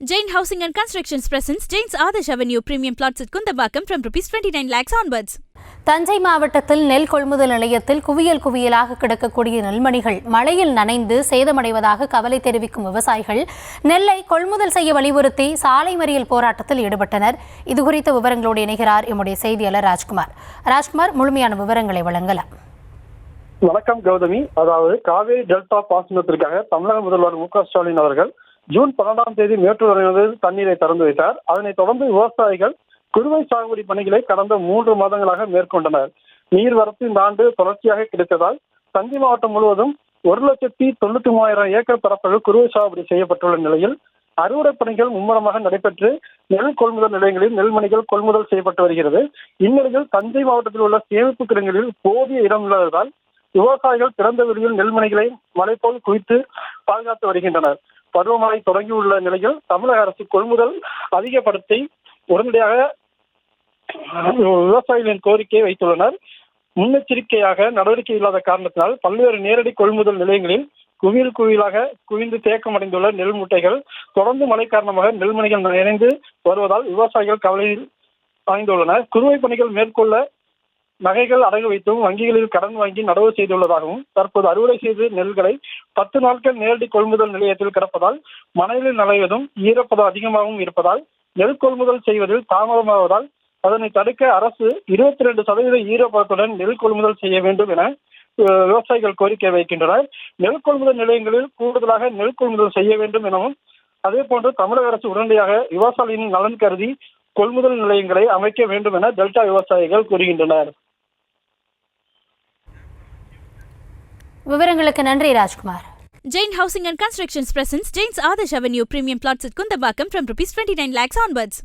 Jain Housing and Constructions presents Jain's Adarsh Avenue Premium Plots at Kundambakam from ₹29 lakhs onwards. Thanjai மாவட்டத்தில் நெல் கொள்முதல் நிலையத்தில் குவியல் குவியலாக கிடக்கக்கூடிய நெல்மணிகள் மழையில் நனைந்து சேதமடைவதாக கவலை தெரிவிக்கும் விவசாயிகள் நெல்லை கொள்முதல் செய்ய வலியுறுத்தி சாலை மறியல் போராட்டத்தில் ஈடுபட்டனர். இதுகுறித்த விவரங்களோடு இணைகிறார் எம்முடைய செய்தியாளர் ராஜ்குமார். முழுமையான விவரங்களை வழங்கலாம். வணக்கம் கௌதமி. அதாவது காவேரி டெல்டா பாசனத்திற்காக தமிழக முதல்வர் மு.க.ஸ்டாலின் அவர்கள் ஜூன் 12ஆம் தேதி மேட்டூர் அணையில் தண்ணீரை திறந்து வைத்தார். அதனைத் தொடர்ந்து விவசாயிகள் குறுவை சாகுபடி பணிகளை கடந்த 3 மாதங்களாக மேற்கொண்டனர். நீர்வரத்து இந்த ஆண்டு தொடர்ச்சியாக கிடைத்ததால் தஞ்சை மாவட்டம் முழுவதும் 1,93,000 ஏக்கர் பரப்பளவு குறுவை சாகுபடி செய்யப்பட்டுள்ள நிலையில் அறுவடை பணிகள் மும்முரமாக நடைபெற்று நெல் கொள்முதல் நிலையங்களில் நெல்மணிகள் கொள்முதல் செய்யப்பட்டு வருகிறது. இந்நிலையில் தஞ்சை மாவட்டத்தில் உள்ள சேமிப்பு கிடங்குகளில் போதிய இடம் இல்லாததால் விவசாயிகள் திறந்த வெளியில் நெல்மணிகளை மலை போல் குவித்து பாதுகாத்து வருகின்றனர். பருவமழை தொடங்கியுள்ள நிலையில் தமிழக அரசு கொள்முதல் அதிகப்படுத்தி உடனடியாக விவசாயிகளின் கோரிக்கையை வைத்துள்ளனர். முன்னெச்சரிக்கையாக நடவடிக்கை இல்லாத காரணத்தினால் பல்வேறு நேரடி கொள்முதல் நிலையங்களில் குவியலாக குவிந்து தேக்கமடைந்துள்ள நெல் மூட்டைகள் தொடர்ந்து மழை காரணமாக நெல்மணிகள் நிறைந்து வருவதால் விவசாயிகள் கவலையில் ஆய்ந்துள்ளனர். குறுவை பணிகள் மேற்கொள்ள நகைகள் அடகு வைத்தும் வங்கிகளில் கடன் வாங்கி நடவு செய்துள்ளதாகவும் தற்போது அறுவடை செய்து நெல்களை 10 நாட்கள் நேரடி கொள்முதல் நிலையத்தில் கிடப்பதால் மணலில் நனைவதும் ஈரப்பதம் அதிகமாகவும் இருப்பதால் நெல் கொள்முதல் செய்வதில் தாமதமாவதால் அதனை தடுக்க அரசு 22% ஈரப்பதத்துடன் நெல் கொள்முதல் செய்ய வேண்டும் என விவசாயிகள் கோரிக்கை வைக்கின்றனர். நெல் கொள்முதல் நிலையங்களில் கூடுதலாக நெல் கொள்முதல் செய்ய வேண்டும் எனவும் அதே போன்று தமிழக அரசு உடனடியாக விவசாயிகளின் நலன் கருதி கொள்முதல் நிலையங்களை அமைக்க வேண்டும் என டெல்டா விவசாயிகள் கூறுகின்றனர். விவரங்களுக்கு நன்றி Rajkumar. Jain Housing and Constructions presents Jain's Adarsh Avenue Premium Plots at Kundambakam from ₹29 lakhs onwards.